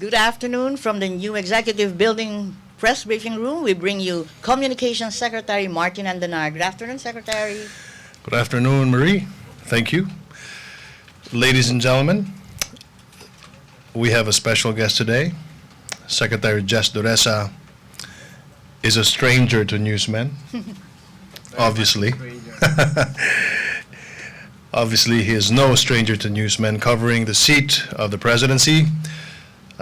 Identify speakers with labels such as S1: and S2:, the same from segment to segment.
S1: Good afternoon from the new Executive Building Press Briefing Room. We bring you Communications Secretary Martin Andanar. Good afternoon, Secretary.
S2: Good afternoon, Marie. Thank you. Ladies and gentlemen, we have a special guest today. Secretary Jess Dureza is a stranger to newsmen, obviously. Obviously, he is no stranger to newsmen covering the seat of the presidency.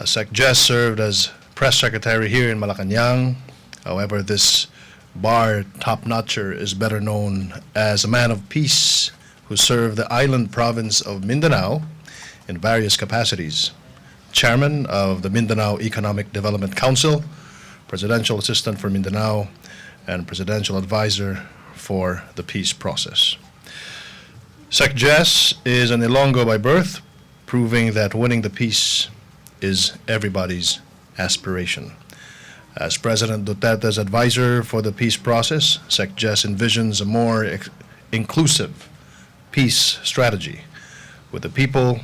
S2: Sec Jess served as press secretary here in Malacañang. However, this bar topnotcher is better known as a man of peace who served the island province of Mindanao in various capacities. Chairman of the Mindanao Economic Development Council, Presidential Assistant for Mindanao, and Presidential Adviser for the peace process. Sec Jess is an Ilonggo by birth, proving that winning the peace is everybody's aspiration. As President Duterte's advisor for the peace process, Sec Jess envisions a more inclusive peace strategy with the people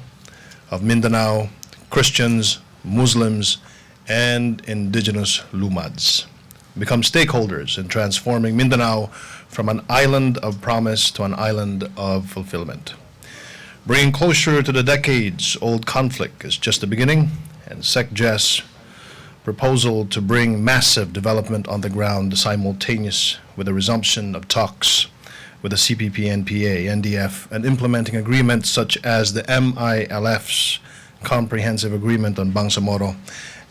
S2: of Mindanao, Christians, Muslims, and indigenous Lumads become stakeholders in transforming Mindanao from an island of promise to an island of fulfillment. Bringing closure to the decades-old conflict is just the beginning, and Sec Jess' proposal to bring massive development on the ground simultaneous with the resumption of talks with the CPP, NPA, NDF, and implementing agreements such as the MILF's Comprehensive Agreement on Bangsamoro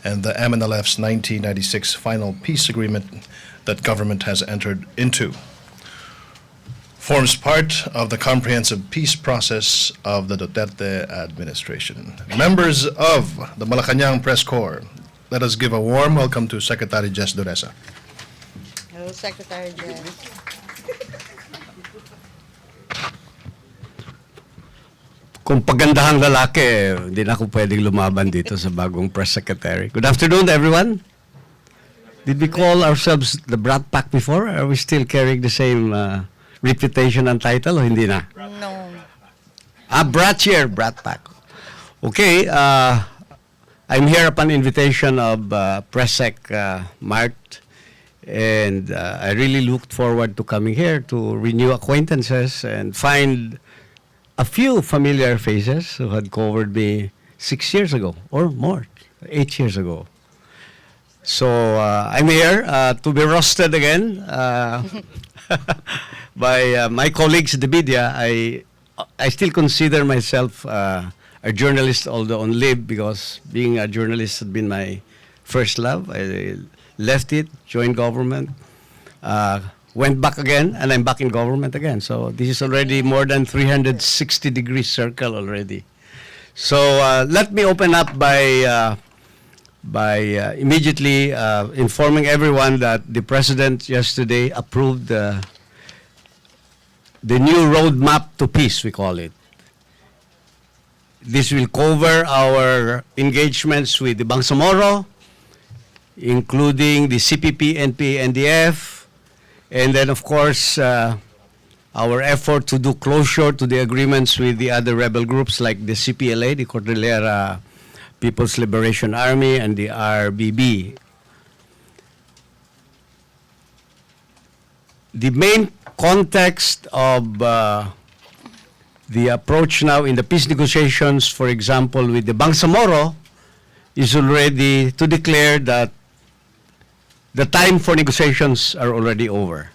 S2: and the MNLF's 1996 Final Peace Agreement that government has entered into forms part of the comprehensive peace process of the Duterte administration. Members of the Malacañang Press Corps, let us give a warm welcome to Secretary Jess Dureza.
S1: Hello, Secretary Jess.
S3: Kung pagandahang lalaki, hindi na ako pwedeng lumaban dito sa bagong press secretary. Good afternoon, everyone. Did we call ourselves the Brat Pack before? Are we still carrying the same reputation and title o hindi na?
S1: No.
S3: Brat here, Brat Pack. Okay, I'm here upon invitation of Press Sec Mart, and I really looked forward to coming here to renew acquaintances and find a few familiar faces who had covered me 6 years ago or more, 8 years ago. So I'm here to be roasted again by my colleagues in the media. I still consider myself a journalist, although on leave, because being a journalist had been my first love. I left it, joined government, went back again, and I'm back in government again. So this is already more than 360-degree circle already. So let me open up by immediately informing everyone that the President yesterday approved the new roadmap to peace, we call it. This will cover our engagements with the Bangsamoro, including the CPP, NPA, NDF, and then, of course, our effort to do closure to the agreements with the other rebel groups like the CPLA, the Cordillera People's Liberation Army, and the RBB. The main context of the approach now in the peace negotiations, for example, with the Bangsamoro, is already to declare that the time for negotiations are already over.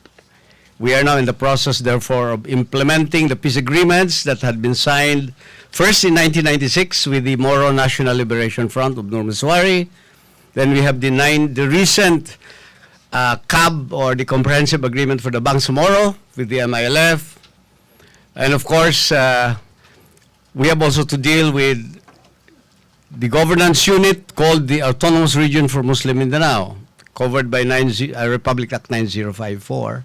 S3: We are now in the process, therefore, of implementing the peace agreements that had been signed first in 1996 with the Moro National Liberation Front of Norman Suari. Then we have the recent CAB, or the Comprehensive Agreement for the Bangsamoro, with the MILF. And of course, we have also to deal with the governance unit called the Autonomous Region for Muslim Mindanao, covered by Republic Act 9054.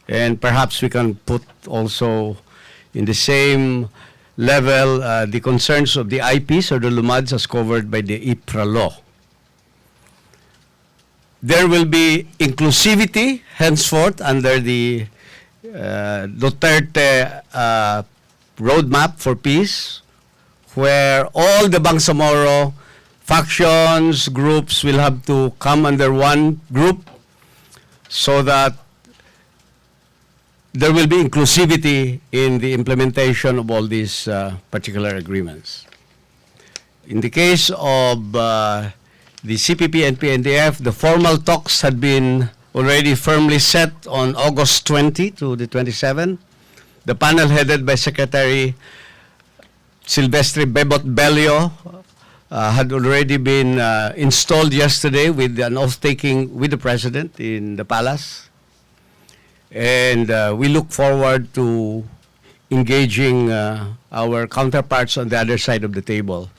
S3: And perhaps we can put also in the same level the concerns of the IPs or the Lumads as covered by the IPRA law. There will be inclusivity henceforth under the Duterte roadmap for peace, where all the Bangsamoro factions, groups will have to come under one group so that there will be inclusivity in the implementation of all these particular agreements. In the case of the CPP and PNDF, the formal talks had been already firmly set on August 20 to the 27th. The panel headed by Secretary Silvestre Bebot Bello had already been installed yesterday with an oath-taking with the President in the palace. And we look forward to engaging our counterparts on the other side of the table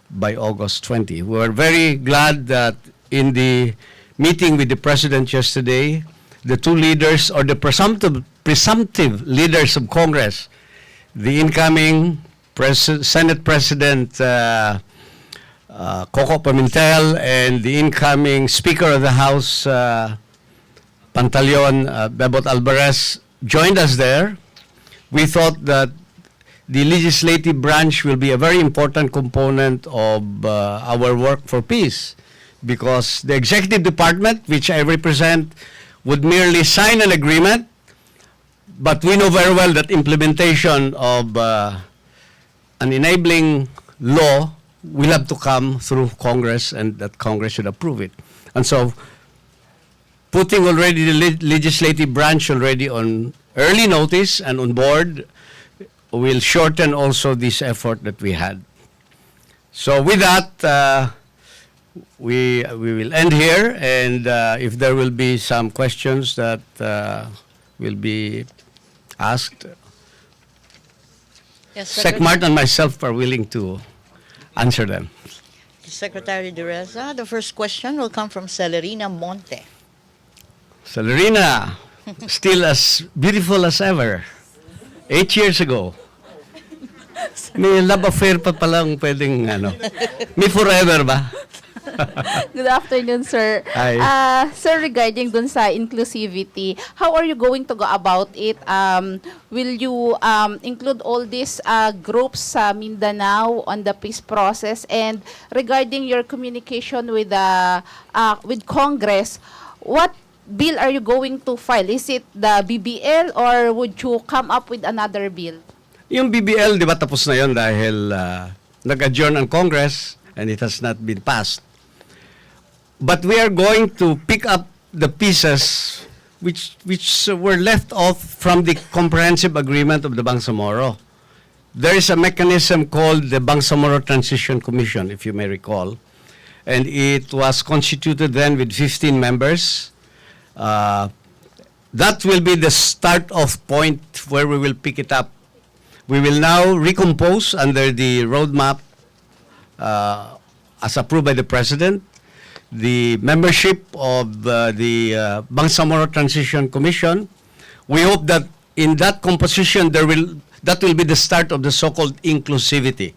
S3: by August 20. We were very glad that in the meeting with the President yesterday, the two leaders, or the presumptive leaders of Congress, the incoming Senate President Coco Pimentel and the incoming Speaker of the House Pantaleon Bebot Alvarez joined us there. We thought that the legislative branch will be a very important component of our work for peace, because the executive department, which I represent, would merely sign an agreement, but we know very well that implementation of an enabling law will have to come through Congress, and that Congress should approve it. And so, putting already the legislative branch already on early notice and on board will shorten also this effort that we had. So with that, we will end here, and if there will be some questions that will be asked,
S1: Yes,
S3: Sec Mart and myself are willing to answer them.
S1: Secretary Dureza, the first question will come from Celerina Monte.
S3: Celerina, still as beautiful as ever. 8 years ago. May love affair pa palang pwedeng ano. May forever ba?
S4: Good afternoon, sir.
S3: Hi.
S4: Sir, regarding dun sa inclusivity, how are you going to go about it? Will you include all these groups sa Mindanao on the peace process? And regarding your communication with Congress, what bill are you going to file? Is it the BBL or would you come up with another bill?
S3: Yung BBL, di ba tapos na yun dahil nag-adjourn ang Congress and it has not been passed. But we are going to pick up the pieces which were left off from the comprehensive agreement of the Bangsamoro. There is a mechanism called the Bangsamoro Transition Commission, if you may recall. And it was constituted then with 15 members. That will be the start-off point where we will pick it up. We will now recompose under the roadmap as approved by the President, the membership of the Bangsamoro Transition Commission. We hope that in that composition that will be the start of the so-called inclusivity.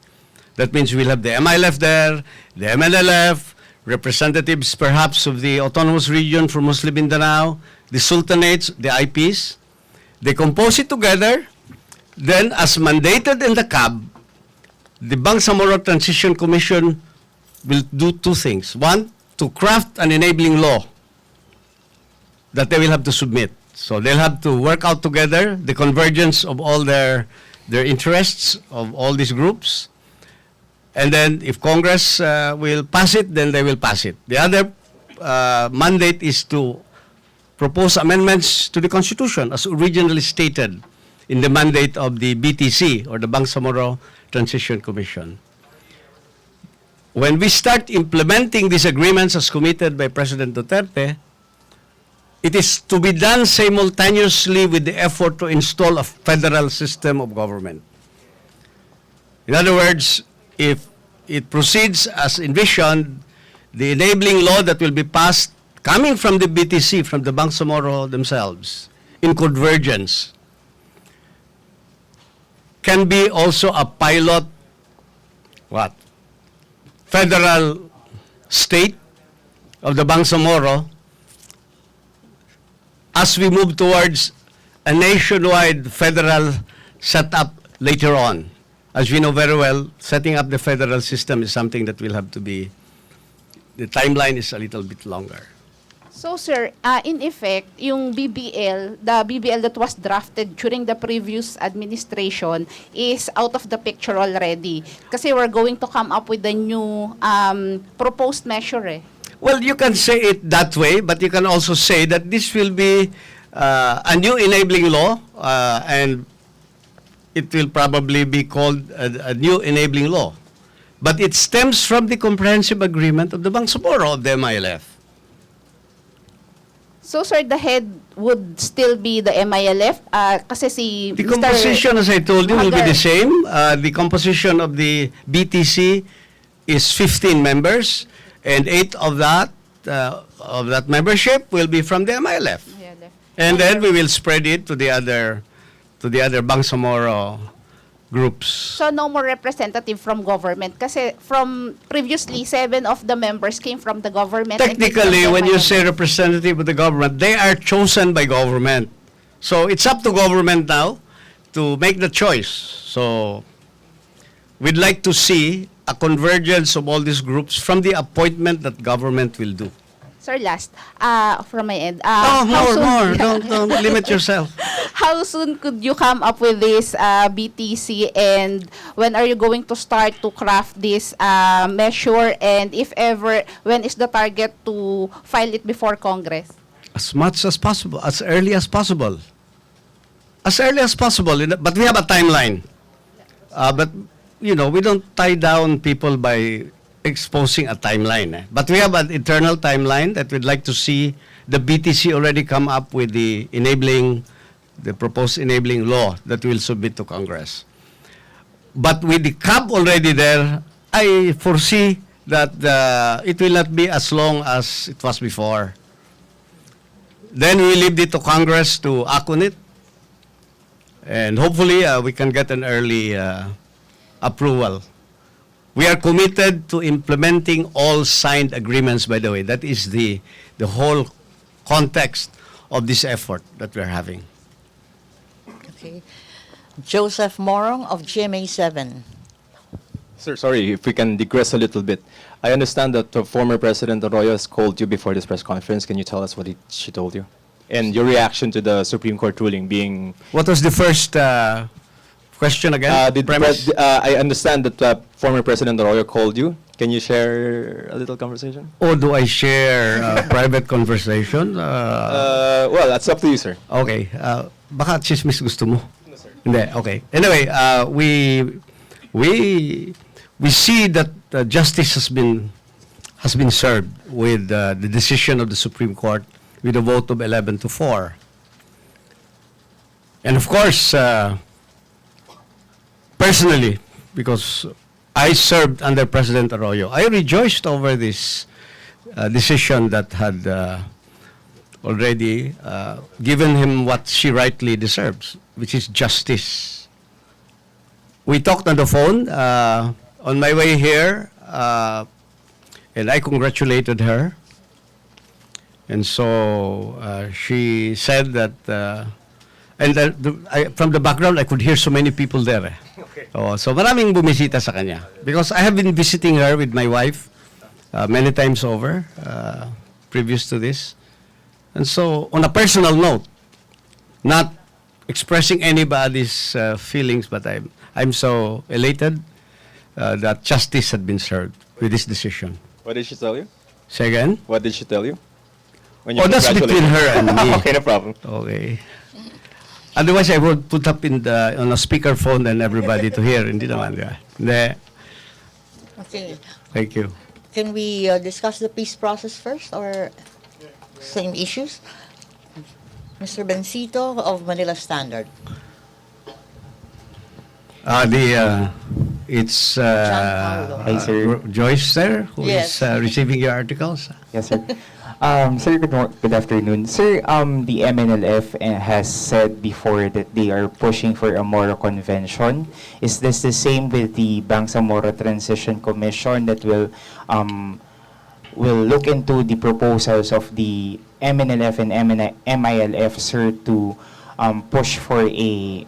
S3: That means we'll have the MILF there, the MNLF, representatives perhaps of the autonomous region from Muslim Mindanao, the sultanates, the IPs. They compose it together. Then, as mandated in the CAB, the Bangsamoro Transition Commission will do two things. One, to craft an enabling law that they will have to submit. So they'll have to work out together the convergence of all their interests of all these groups. And then if Congress will pass it, then they will pass it. The other mandate is to propose amendments to the Constitution as originally stated in the mandate of the BTC, or the Bangsamoro Transition Commission. When we start implementing these agreements as committed by President Duterte, it is to be done simultaneously with the effort to install a federal system of government. In other words, if it proceeds as envisioned, the enabling law that will be passed coming from the BTC, from the Bangsamoro themselves, in convergence, can be also a pilot, federal state of the Bangsamoro as we move towards a nationwide federal setup later on. As we know very well, setting up the federal system is something that will have to be the timeline is a little bit longer.
S4: So sir, in effect, yung BBL, the BBL that was drafted during the previous administration is out of the picture already. Kasi we're going to come up with a new proposed measure eh.
S3: Well, you can say it that way, but you can also say that this will be a new enabling law, and it will probably be called a new enabling law. But it stems from the comprehensive agreement of the Bangsamoro of the MILF.
S4: So sir, the head would still be the MILF? Kasi si
S3: The
S4: Mr.
S3: composition, as I told you, will be
S4: Hagar.
S3: the same. The composition of the BTC is 15 members, and 8 of that membership will be from the MILF.
S4: MILF.
S3: And then we will spread it to the other Bangsamoro groups.
S4: So no more representative from government kasi from previously 7 of the members came from the government. and
S3: Technically,
S4: from the
S3: when you
S4: MILF.
S3: say representative of the government, they are chosen by government. So it's up to government now to make the choice. So we'd like to see a convergence of all these groups from the appointment that government will do.
S4: Sir, last from my end.
S3: Oh,
S4: how soon-
S3: more. Don't limit yourself.
S4: How soon could you come up with this BTC, and when are you going to start to craft this measure, and if ever, when is the target to file it before Congress?
S3: As much as possible, as early as possible. As early as possible, but we have a timeline. But, we don't tie down people by exposing a timeline. But we have an internal timeline that we'd like to see the BTC already come up with the proposed enabling law that we'll submit to Congress. But with the CAB already there, I foresee that it will not be as long as it was before. Then we leave it to Congress to act on it. And hopefully we can get an early approval. We are committed to implementing all signed agreements, by the way. That is the whole context of this effort that we're having.
S1: Okay. Joseph Morong of GMA 7.
S5: Sir, sorry, if we can digress a little bit. I understand that the former President Arroyo has called you before this press conference. Can you tell us what she told you? And your reaction to the Supreme Court ruling being...
S3: What was the first question again?
S5: I understand that former President Arroyo called you. Can you share a little conversation?
S3: Or do I share private conversation?
S5: Well, that's up to you, sir.
S3: Okay. Baka chismis gusto mo? No, sir. Hindi, okay. Anyway, we see that justice has been served with the decision of the Supreme Court with a vote of 11-4. And of course, personally, because I served under President Arroyo, I rejoiced over this decision that had already given him what she rightly deserves, which is justice. We talked on the phone on my way here, and I congratulated her. And so she said that, from the background, I could hear so many people there. Okay. So maraming bumisita sa kanya. Because I have been visiting her with my wife many times over, previous to this. And so, on a personal note, not expressing anybody's feelings, but I'm so elated that justice had been served with this decision.
S5: What did she tell you?
S3: Say again?
S5: What did she tell you? When
S3: Oh, that's between her and me.
S5: Okay, no problem.
S3: Okay. Otherwise, I would put up on a speakerphone and everybody to hear. Hindi naman. Hindi.
S1: Okay.
S3: Thank you.
S1: Can we discuss the peace process first or same issues? Mr. Bencito of Manila Standard.
S3: It's
S6: Hi, sir.
S3: Joyce there who
S1: Yes.
S3: is receiving your articles.
S6: Yes, sir. Sir, good afternoon. Sir, the MNLF has said before that they are pushing for a Moro Convention. Is this the same with the Bangsamoro Transition Commission that will look into the proposals of the MNLF and MILF, sir, to push for a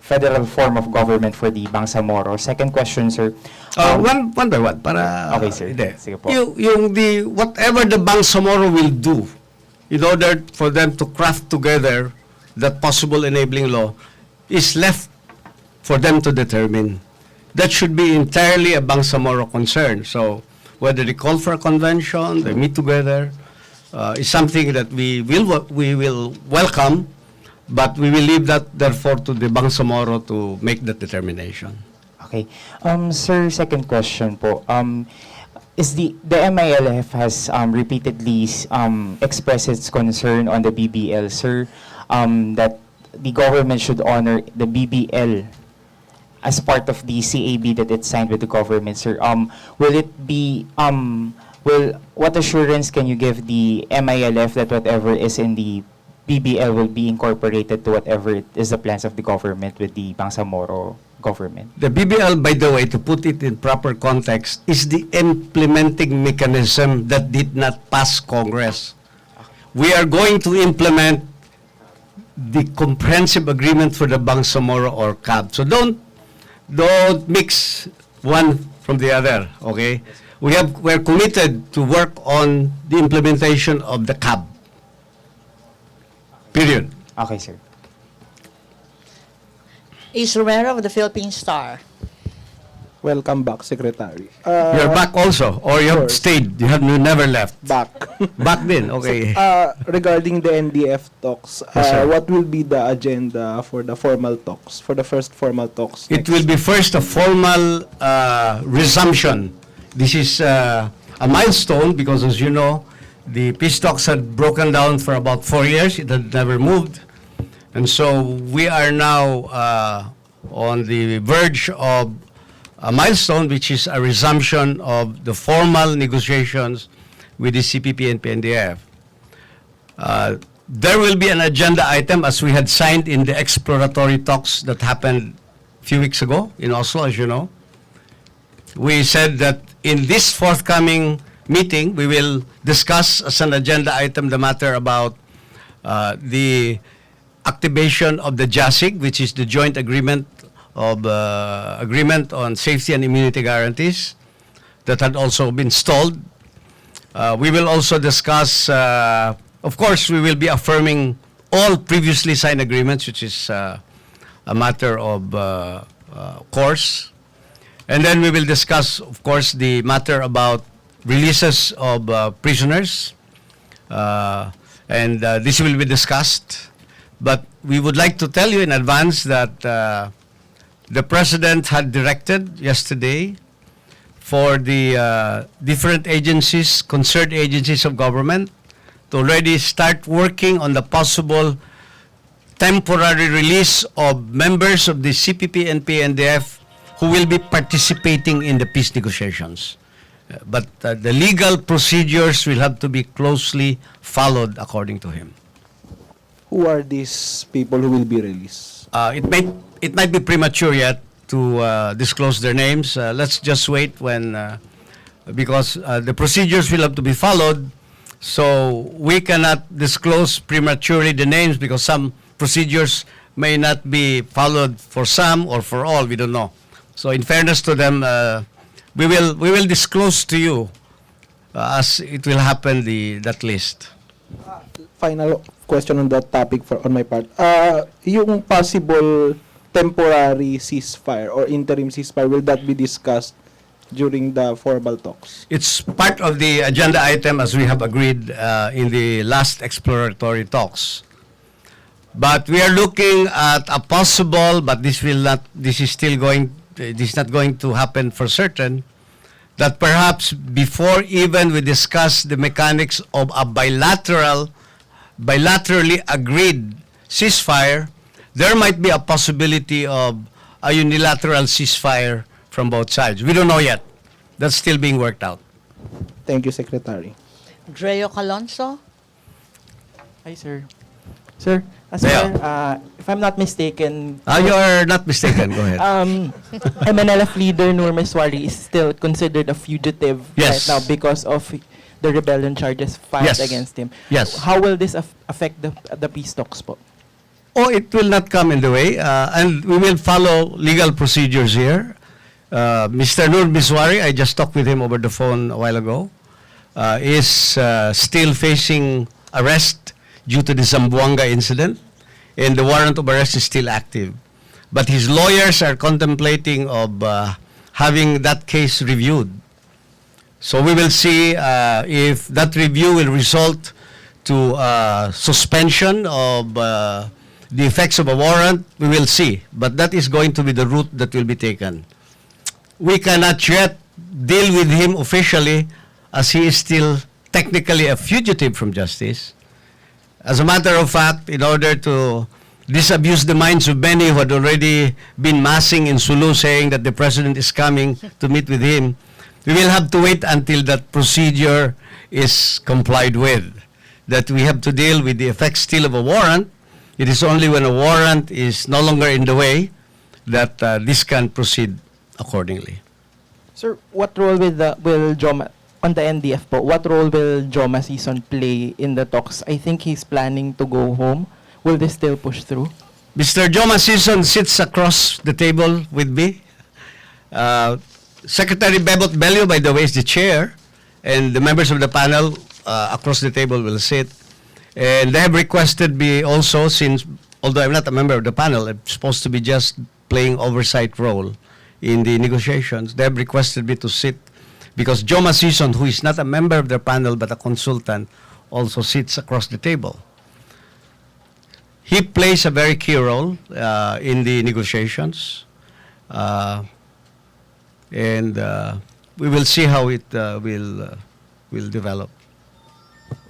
S6: federal form of government for the Bangsamoro? Second question, sir.
S3: One by one, para...
S6: Okay, sir.
S3: Hindi.
S6: Sige po.
S3: Whatever the Bangsamoro will do in order for them to craft together that possible enabling law is left for them to determine. That should be entirely a Bangsamoro concern. So whether they call for a convention, they meet together, is something that we will welcome, but we will leave that therefore to the Bangsamoro to make that determination.
S6: Okay. Sir, second question po. Is the MILF has repeatedly expressed its concern on the BBL, sir, that the government should honor the BBL as part of the CAB that it signed with the government, sir. Will it be what assurance can you give the MILF that whatever is in the BBL will be incorporated to whatever is the plans of the government with the Bangsamoro government?
S3: The BBL, by the way, to put it in proper context, is the implementing mechanism that did not pass Congress. We are going to implement the comprehensive agreement for the Bangsamoro or CAB. So don't mix one from the other, okay? We're committed to work on the implementation of the CAB. Period.
S6: Okay, sir.
S1: Ace Romero of the Philippine Star.
S7: Welcome back, Secretary.
S3: You're back also, or you have
S7: course.
S3: stayed, you never left.
S7: Back.
S3: Back din, okay.
S7: Regarding the NDF talks,
S3: Yes, sir.
S7: what will be the agenda for the formal talks, for the first formal talks?
S3: It will be first a formal resumption. This is a milestone because, as you know, the peace talks had broken down for about 4 years. It had never moved. And so we are now on the verge of a milestone, which is a resumption of the formal negotiations with the CPP and PNDF. There will be an agenda item as we had signed in the exploratory talks that happened a few weeks ago in Oslo, as you know. We said that in this forthcoming meeting, we will discuss as an agenda item the matter about the activation of the JASIG, which is the Joint Agreement on Safety and Immunity Guarantees that had also been stalled. We will also discuss, of course, we will be affirming all previously signed agreements, which is a matter of course. And then we will discuss, of course, the matter about releases of prisoners. And this will be discussed. But we would like to tell you in advance that the President had directed yesterday for the different agencies, concerned agencies of government, to already start working on the possible temporary release of members of the CPP and PNDF who will be participating in the peace negotiations. But the legal procedures will have to be closely followed according to him.
S7: Who are these people who will be released?
S3: It might be premature yet to disclose their names. Let's just wait because the procedures will have to be followed. So we cannot disclose prematurely the names because some procedures may not be followed for some or for all. We don't know. So in fairness to them, we will disclose to you as it will happen that list.
S7: Final question on that topic on my part. Yung possible temporary ceasefire or interim ceasefire, will that be discussed during the formal talks?
S3: It's part of the agenda item as we have agreed in the last exploratory talks. But we are looking at a possible, but this is not going to happen for certain, that perhaps before even we discuss the mechanics of a bilaterally agreed ceasefire, there might be a possibility of a unilateral ceasefire from both sides. We don't know yet. That's still being worked out.
S7: Thank you, Secretary.
S1: Dreo Calonso.
S8: Hi, sir. Sir,
S3: Yeah.
S8: if I'm not mistaken,
S3: You're not mistaken. Go ahead.
S8: MNLF leader Nur Meswari is still considered a fugitive
S3: Yes.
S8: right now because of the rebellion charges filed
S3: Yes.
S8: against him.
S3: Yes.
S8: How will this affect the peace talks po?
S3: Oh, it will not come in the way, and we will follow legal procedures here. Mr. Nur Miswari, I just talked with him over the phone a while ago, is still facing arrest due to the Zamboanga incident, and the warrant of arrest is still active. But his lawyers are contemplating of having that case reviewed. So we will see if that review will result to suspension of the effects of a warrant. We will see. But that is going to be the route that will be taken. We cannot yet deal with him officially as he is still technically a fugitive from justice. As a matter of fact, in order to disabuse the minds of many who had already been massing in Sulu saying that the president is coming to meet with him, we will have to wait until that procedure is complied with. That we have to deal with the effects still of a warrant. It is only when a warrant is no longer in the way that this can proceed accordingly.
S8: Sir, what role will Joma, on the NDF po, what role will Joma Season play in the talks? I think he's planning to go home. Will this still push through?
S3: Mr. Joma Season sits across the table with me. Secretary Bebot Bello, by the way, is the chair, and the members of the panel across the table will sit. And they have requested me also, since, although I'm not a member of the panel, I'm supposed to be just playing oversight role in the negotiations. They have requested me to sit because Joma Season, who is not a member of the panel but a consultant, also sits across the table. He plays a very key role in the negotiations, and we will see how it will develop.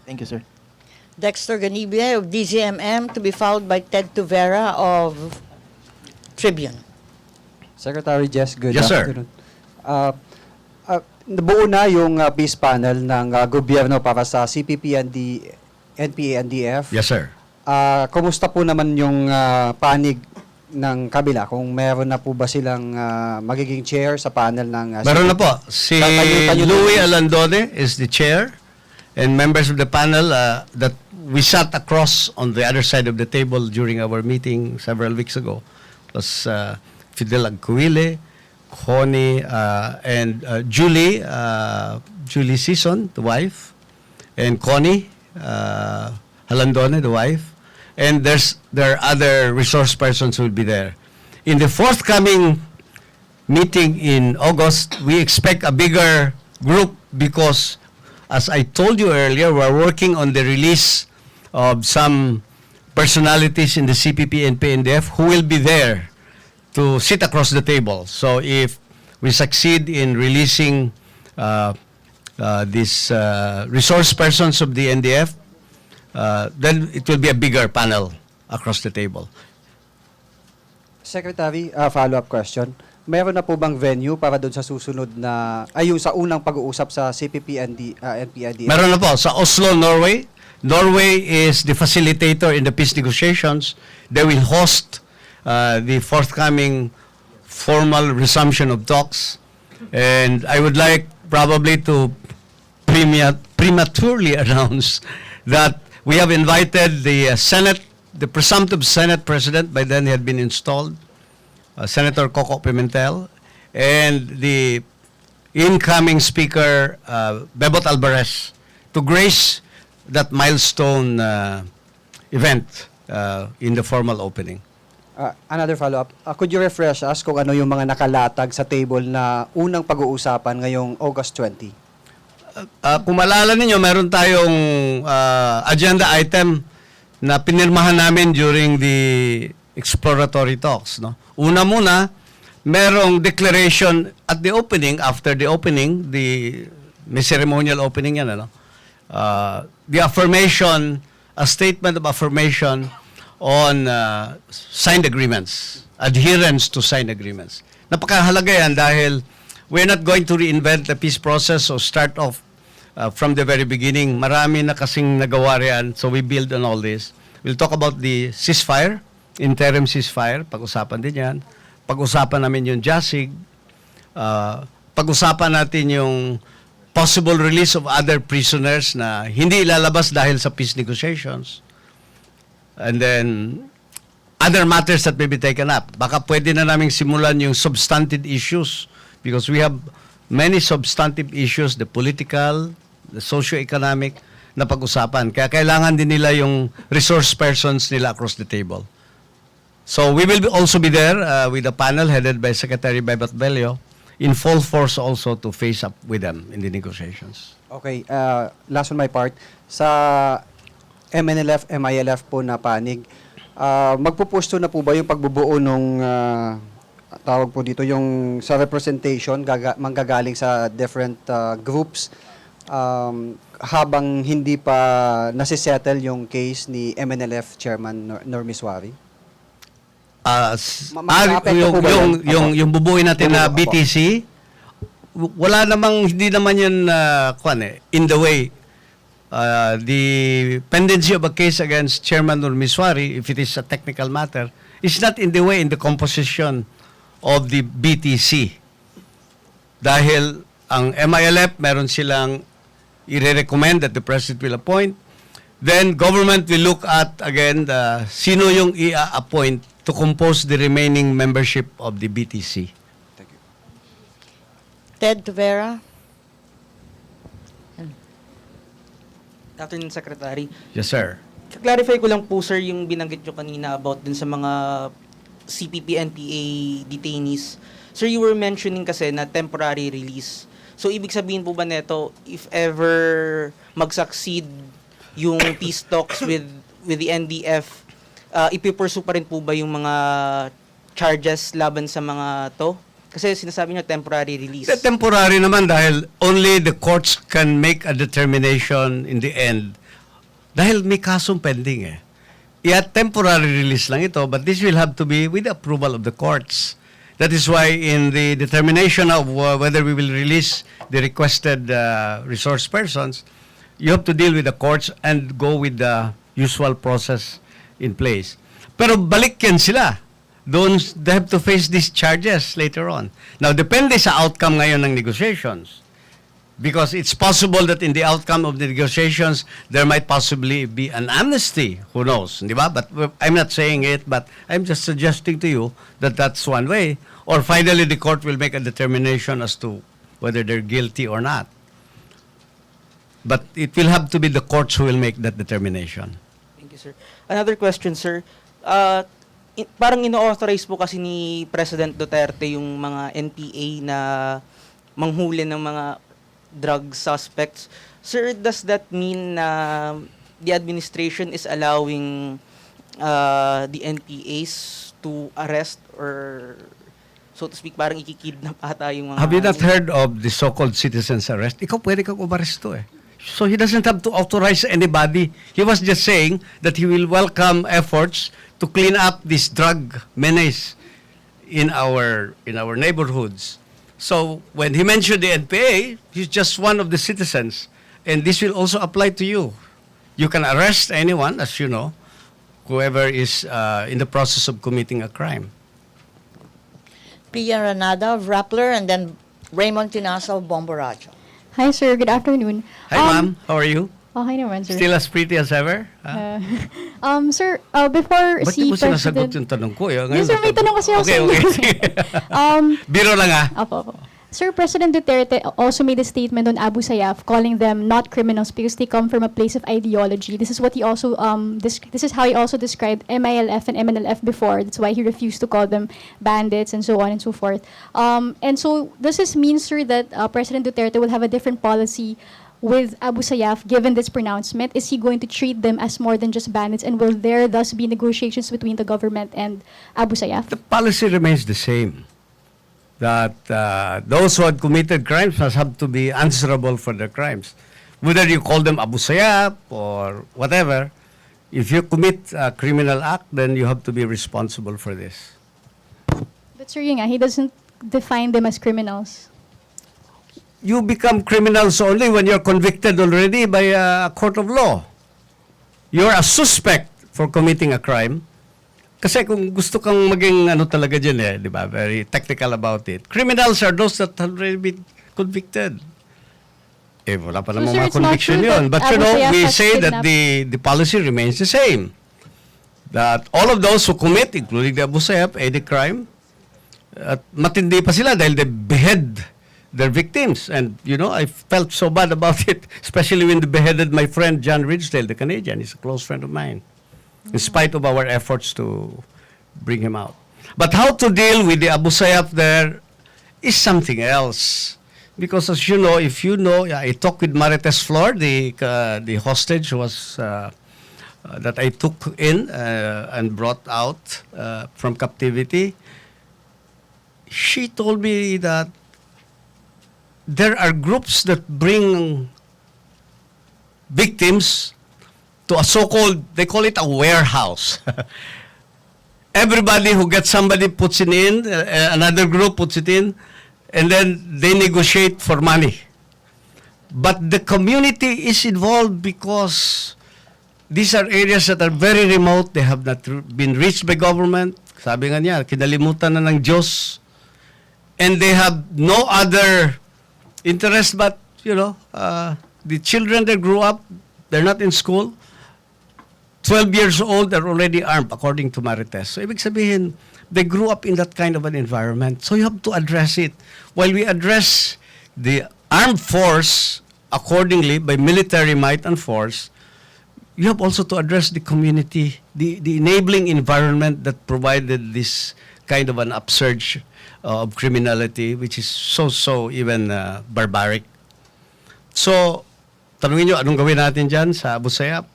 S8: Thank you, sir.
S1: Dexter Ganibia of DZMM, to be followed by Ted Tuvera of Tribune.
S9: Secretary Jess, good
S3: Yes, sir.
S9: afternoon. Nabuo na yung peace panel ng gobyerno para sa CPP and the NPA-NDF.
S3: Yes, sir.
S9: Kumusta po naman yung panig ng kabila? Kung meron na po ba silang magiging chair sa panel ng
S3: Meron na
S9: CPP?
S3: po. Si
S9: Tayo-
S3: Louis Alandone is the chair, and members of the panel that we sat across on the other side of the table during our meeting several weeks ago was Fidel Agcuile, Connie, and Julie Sison, the wife, and Connie Alandone, the wife. And there are other resource persons who will be there. In the forthcoming meeting in August, we expect a bigger group because, as I told you earlier, we're working on the release of some personalities in the CPP and PNDF who will be there to sit across the table. So if we succeed in releasing these resource persons of the NDF, then it will be a bigger panel across the table.
S9: Secretary, follow-up question. Meron na po bang venue para doon sa susunod na, yung sa unang pag-uusap sa CPP and the NPA-NDF?
S3: Meron na po sa Oslo, Norway. Norway is the facilitator in the peace negotiations. They will host the forthcoming formal resumption of talks. And I would like probably to prematurely announce that we have invited the Senate, the presumptive Senate President, by then he had been installed, Senator Coco Pimentel, and the incoming Speaker, Bebot Alvarez, to grace that milestone event in the formal opening.
S9: Another follow-up. Could you refresh us kung ano yung mga nakalatag sa table na unang pag-uusapan ngayong August 20?
S3: Kung maalala ninyo, meron tayong agenda item na pinirmahan namin during the exploratory talks. No? Una muna, merong declaration at the opening, after the opening, may ceremonial opening yan, ano? The affirmation, a statement of affirmation on signed agreements, adherence to signed agreements. Napakahalaga yan dahil we're not going to reinvent the peace process or start off from the very beginning. Marami na kasing nagawa riyan, so we build on all this. We'll talk about the ceasefire, interim ceasefire, pag-usapan din yan. Pag-usapan namin yung JASIG. Pag-usapan natin yung possible release of other prisoners na hindi ilalabas dahil sa peace negotiations. And then, other matters that may be taken up. Baka pwede na naming simulan yung substantive issues because we have many substantive issues, the political, the socio-economic, na pag-usapan. Kaya kailangan din nila yung resource persons nila across the table. So we will also be there with a panel headed by Secretary Bebot Bello in full force also to face up with them in the negotiations.
S9: Okay, last on my part. Sa MNLF, MILF po na panig, magpupusto na po ba yung pagbubuo nung tawag po dito yung sa representation manggagaling sa different groups habang hindi pa nasisettle yung case ni MNLF Chairman Normiswari?
S3: Yung, yung bubuin natin na BTC, wala namang, hindi naman yun in the way. The pendency of a case against Chairman Normiswari, if it is a technical matter, is not in the way in the composition of the BTC. Dahil ang MILF, meron silang i-recommend that the President will appoint. Then government will look at, again, sino yung i-appoint to compose the remaining membership of the BTC.
S1: Ted Tavera.
S10: Afternoon, Secretary.
S3: Yes, sir.
S10: Clarify ko lang po, sir, yung binanggit nyo kanina about dun sa mga CPP-NPA detainees. Sir, you were mentioning kasi na temporary release. So, ibig sabihin po ba neto, if ever mag-succeed yung peace talks with the NDF, ipipursue pa rin po ba yung mga charges laban sa mga to? Kasi sinasabi nyo temporary release.
S3: Temporary naman dahil only the courts can make a determination in the end. Dahil may kasong pending eh. Temporary release lang ito, but this will have to be with the approval of the courts. That is why in the determination of whether we will release the requested resource persons, you have to deal with the courts and go with the usual process in place. Pero balik yan sila. They have to face these charges later on. Now, depende sa outcome ngayon ng negotiations. Because it's possible that in the outcome of the negotiations, there might possibly be an amnesty. Who knows? Di ba? But I'm not saying it, but I'm just suggesting to you that that's one way. Or finally, the court will make a determination as to whether they're guilty or not. But it will have to be the courts who will make that determination.
S10: Thank you, sir. Another question, sir. Parang ino-authorize po kasi ni President Duterte yung mga NPA na manghuli ng mga drug suspects. Sir, does that mean na the administration is allowing the NPAs to arrest or, so to speak, parang ikikidnap ata yung mga...
S3: Have you not heard of the so-called citizen's arrest? Ikaw pwede kang umaresto eh. So he doesn't have to authorize anybody. He was just saying that he will welcome efforts to clean up this drug menace in our neighborhoods. So when he mentioned the NPA, he's just one of the citizens, and this will also apply to you. You can arrest anyone, as you know, whoever is in the process of committing a crime.
S1: Pia Ranada of Rappler, and then Raymond Tinasa of Bomboracho.
S11: Hi, sir. Good afternoon.
S3: Hi, ma'am. How are you?
S11: Okay naman, sir.
S3: Still as pretty as ever?
S11: Sir, before
S3: Ba't
S11: si
S3: di mo sinasagot
S11: President...
S3: yung tanong ko?
S11: Yes, sir. May tanong kasi ako sa inyo.
S3: Okay. Biro lang ah.
S11: Opo. Sir, President Duterte also made a statement on Abu Sayyaf, calling them not criminals because they come from a place of ideology. This is what he also this is how he also described MILF and MNLF before. That's why he refused to call them bandits and so on and so forth. And so does this mean, sir, that President Duterte will have a different policy with Abu Sayyaf given this pronouncement? Is he going to treat them as more than just bandits, and will there thus be negotiations between the government and Abu Sayyaf?
S3: The policy remains the same. That those who had committed crimes must have to be answerable for their crimes. Whether you call them Abu Sayyaf or whatever, if you commit a criminal act, then you have to be responsible for this.
S11: But sir, yun nga, he doesn't define them as criminals.
S3: You become criminals only when you're convicted already by a court of law. You're a suspect for committing a crime. Kasi kung gusto kang maging ano talaga dyan eh, di ba? Very technical about it. Criminals are those that have already been convicted. Eh, wala pa
S11: So,
S3: namang
S11: sir,
S3: mga
S11: it's not
S3: conviction
S11: true
S3: yun.
S11: that
S3: But you
S11: Abu
S3: know,
S11: Sayyaf
S3: we
S11: has
S3: say that
S11: kidnapped-
S3: the policy remains the same. that all of those who commit, including the Abu Sayyaf, any crime, at matindi pa sila dahil they behead their victims. And, you know, I felt so bad about it, especially when they beheaded my friend John Ridgedale, the Canadian. He's a close friend of mine, in spite of our efforts to bring him out. But how to deal with the Abu Sayyaf there is something else. Because as you know, if you know, I talked with Marites Flor, the hostage who was that I took in and brought out from captivity. She told me that there are groups that bring victims to a so-called, they call it a warehouse. Everybody who gets somebody puts it in, another group puts it in, and then they negotiate for money. But the community is involved because these are areas that are very remote. They have not been reached by government. Sabi nga niya, kinalimutan na ng Diyos. And they have no other interest but, you know, the children that grew up, they're not in school. 12 years old, they're already armed, according to Marites. So, ibig sabihin, they grew up in that kind of an environment. So, you have to address it. While we address the armed force accordingly by military might and force, you have also to address the community, the enabling environment that provided this kind of an upsurge of criminality, which is so even barbaric. So, tanungin nyo, anong gawin natin dyan sa Abu Sayyaf?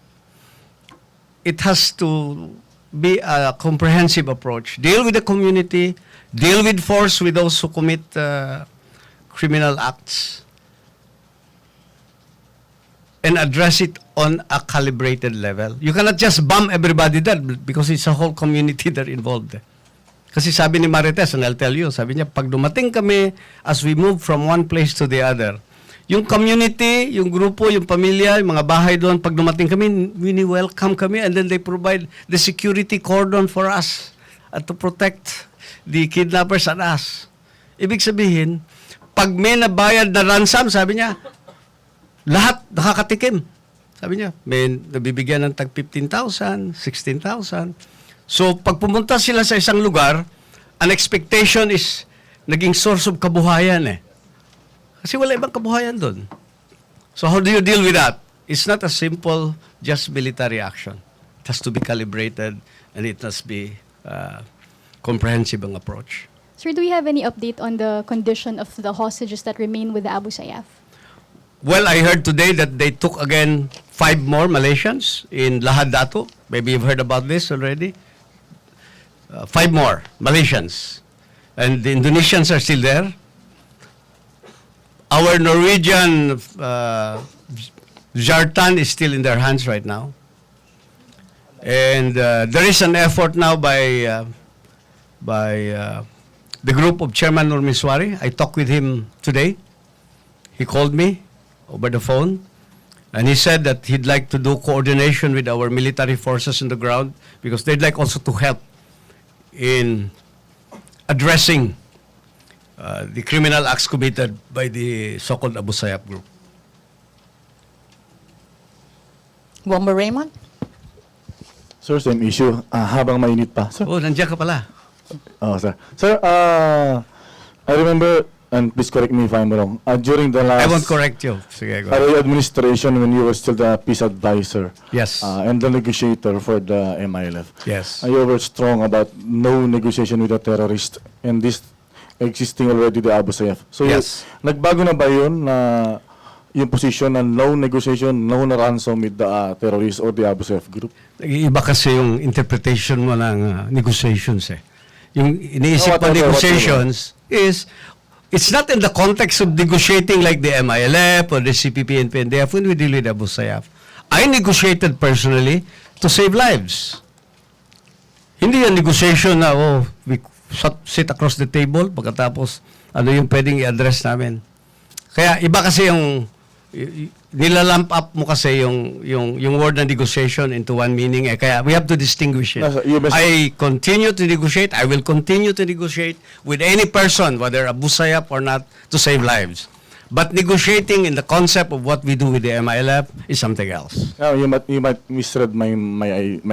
S3: It has to be a comprehensive approach. Deal with the community, deal with force with those who commit criminal acts, and address it on a calibrated level. You cannot just bomb everybody there because it's a whole community that involved. Kasi sabi ni Marites, and I'll tell you, sabi niya, pag dumating kami, as we move from one place to the other, yung community, yung grupo, yung pamilya, yung mga bahay doon, pag dumating kami, welcome kami, and then they provide the security cordon for us to protect the kidnappers and us. Ibig sabihin, pag may nabayad na ransom, sabi niya, lahat nakakatikim. Sabi niya, may nabibigyan ng tag 15,000, 16,000. So, pag pumunta sila sa isang lugar, an expectation is naging source of kabuhayan eh. Kasi wala ibang kabuhayan doon. So, how do you deal with that? It's not a simple, just military action. It has to be calibrated and it must be comprehensive ang approach.
S11: Sir, do we have any update on the condition of the hostages that remain with the Abu Sayyaf?
S3: Well, I heard today that they took again 5 more Malaysians in Lahad Datu. Maybe you've heard about this already. 5 more Malaysians. And the Indonesians are still there. Our Norwegian Jartan is still in their hands right now. And there is an effort now by the group of Chairman Nurmiswari. I talked with him today. He called me over the phone, and he said that he'd like to do coordination with our military forces on the ground because they'd like also to help in addressing the criminal acts committed by the so-called Abu Sayyaf group.
S1: Bomber Raymond?
S12: Sir, same issue. Habang mainit pa. Sir.
S3: Oh, nandiyan ka pala.
S12: Oh, sir. Sir, I remember, and please correct me if I'm wrong, during the last...
S3: I won't correct you. Sige, go ahead.
S12: Arroyo administration, when you were still the peace advisor.
S3: Yes.
S12: And the negotiator for the MILF.
S3: Yes.
S12: You were strong about no negotiation with the terrorist and this existing already the Abu Sayyaf. So,
S3: Yes.
S12: nagbago na ba yun na yung position na no negotiation, no ransom with the terrorists or the Abu Sayyaf group?
S3: Iba kasi yung interpretation mo ng negotiations eh. Yung iniisip mo negotiations is, it's not in the context of negotiating like the MILF or the CPP and PNDF when we deal with Abu Sayyaf. I negotiated personally to save lives. Hindi yung negotiation na, we sit across the table, pagkatapos ano yung pwedeng i-address namin. Kaya iba kasi yung nilalamp up mo kasi yung word na negotiation into one meaning eh. Kaya we have to distinguish it. I continue to negotiate, I will continue to negotiate with any person, whether Abu Sayyaf or not, to save lives. But negotiating in the concept of what we do with the MILF is something else.
S12: Now, you might misread my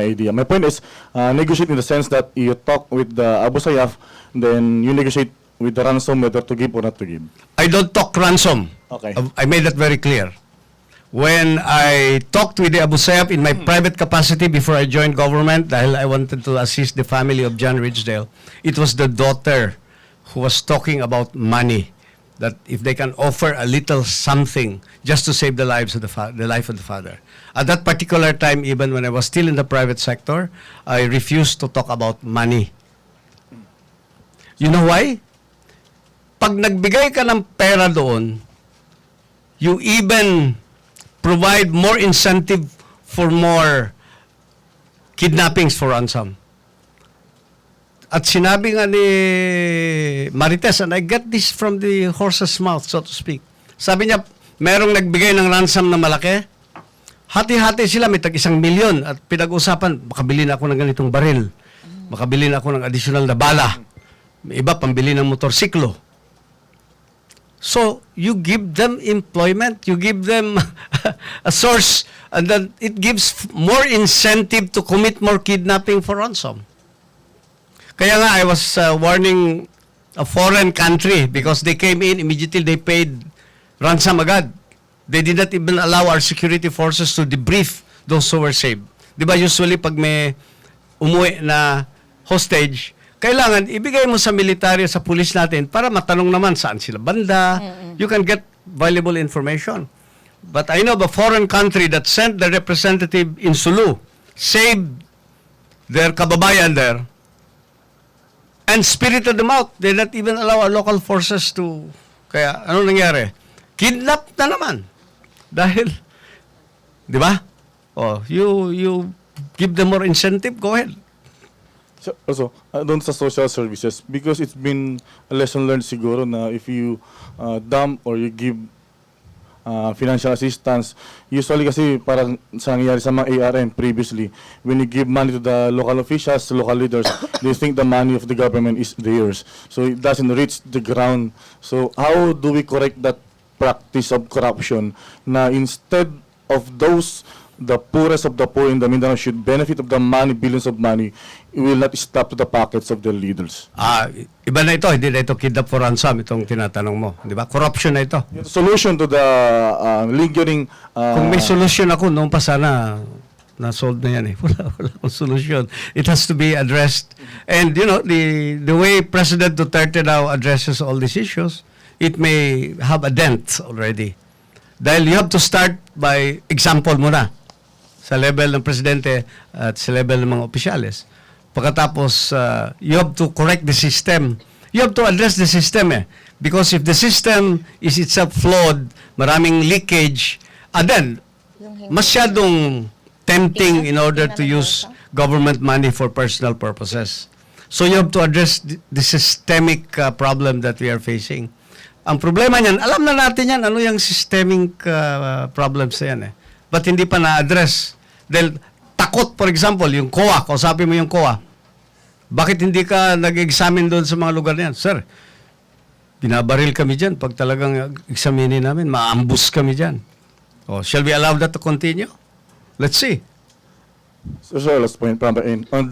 S12: idea. My point is negotiate in the sense that you talk with the Abu Sayyaf, then you negotiate with the ransom whether to give or not to give.
S3: I don't talk ransom.
S12: Okay.
S3: I made that very clear. When I talked with the Abu Sayyaf in my private capacity before I joined government, dahil I wanted to assist the family of John Ridgedale, it was the daughter who was talking about money, that if they can offer a little something just to save the lives of the life of the father. At that particular time, even when I was still in the private sector, I refused to talk about money. You know why? Pag nagbigay ka ng pera doon, you even provide more incentive for more kidnappings for ransom. At sinabi nga ni Marites, and I get this from the horse's mouth, so to speak. Sabi niya, merong nagbigay ng ransom na malaki, hati-hati sila, may tag-1 milyon, at pinag-usapan, makabili na ako ng ganitong baril, makabili na ako ng additional na bala, may iba, pambili ng motorsiklo. So, you give them employment, you give them a source, and then it gives more incentive to commit more kidnapping for ransom. Kaya nga, I was warning a foreign country because they came in, immediately they paid ransom agad. They did not even allow our security forces to debrief those who were saved. Di ba usually pag may umuwi na hostage, kailangan ibigay mo sa military, sa pulis natin para matanong naman saan sila banda. You can get valuable information. But I know of a foreign country that sent the representative in Sulu, saved their kababayan there, and spirited them out. They not even allow our local forces to... Kaya, ano nangyari? Kidnap na naman. Dahil, di ba? Oh, you give them more incentive, go ahead.
S12: So, also, doon sa social services, because it's been a lesson learned siguro na if you dump or you give financial assistance, usually kasi parang sa nangyayari sa mga ARM previously, when you give money to the local officials, local leaders, they think the money of the government is theirs. So it doesn't reach the ground. So how do we correct that practice of corruption na instead of those the poorest of the poor in the Mindanao should benefit of the money, billions of money, it will not stop to the pockets of the leaders.
S3: Iba na ito, hindi na ito kidnap for ransom, itong tinatanong mo. Di ba? Corruption na ito.
S12: Solution to the lingering...
S3: Kung may solution ako, noon pa sana na-solve na yan eh. Wala akong solution. It has to be addressed. And you know, the way President Duterte now addresses all these issues, it may have a dent already. Dahil you have to start by example muna sa level ng presidente at sa level ng mga opisyales. Pagkatapos, you have to correct the system. You have to address the system eh. Because if the system is itself flawed, maraming leakage, then masyadong tempting in order to use government money for personal purposes. So you have to address the systemic problem that we are facing. Ang problema niyan, alam na natin yan, ano yung systemic problems na yan eh. But hindi pa na-address. Dahil takot, for example, yung COA, kausapin mo yung COA. Bakit hindi ka nag-examine doon sa mga lugar na yan? Sir, binabaril kami dyan. Pag talagang examinin namin, ma-ambush kami dyan. Oh, shall we allow that to continue? Let's see.
S12: So, last point, on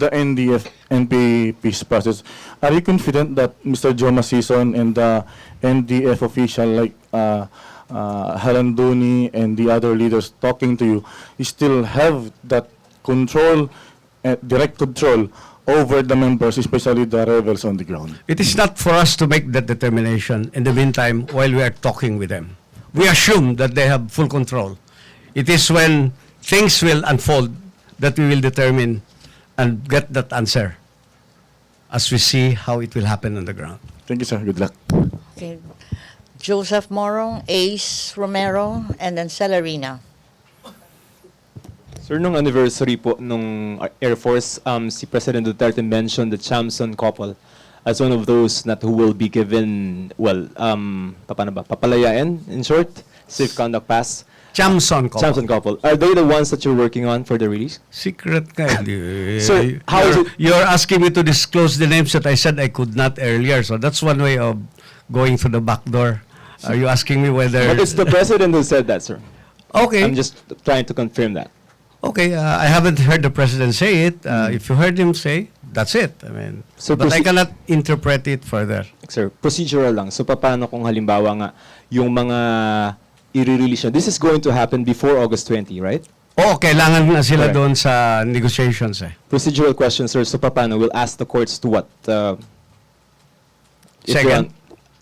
S12: the NDF-NP peace process, are you confident that Mr. Joma Sison and the NDF official like Helen Duni and the other leaders talking to you still have that control, direct control over the members, especially the rebels on the ground?
S3: It is not for us to make that determination in the meantime while we are talking with them. We assume that they have full control. It is when things will unfold that we will determine and get that answer as we see how it will happen on the ground.
S12: Thank you, sir. Good luck.
S1: Okay. Joseph Morong, Ace Romero, and then Celerina.
S5: Sir, nung anniversary po nung Air Force, si President Duterte mentioned the Chamson couple as one of those who will be given, well, papalayain, in short, safe conduct pass.
S3: Chamson couple.
S5: Chamson couple. Are they the ones that you're working on for the release?
S3: Secret ka.
S5: Sir, how is it?
S3: You're asking me to disclose the names that I said I could not earlier. So that's one way of going through the back door. Are you asking me whether...
S5: But it's the president who said that, sir.
S3: Okay.
S5: I'm just trying to confirm that.
S3: Okay, I haven't heard the president say it. If you heard him say, that's it. I mean,
S5: So
S3: but I
S5: proce-
S3: cannot interpret it further.
S5: Sir, procedural lang. So paano kung halimbawa nga yung mga i-release nyo? This is going to happen before August 20, right?
S3: Oo, kailangan na sila
S5: Correct.
S3: doon sa negotiations eh.
S5: Procedural question, sir. So paano? We'll ask the courts to what? If
S3: Second.
S5: they are-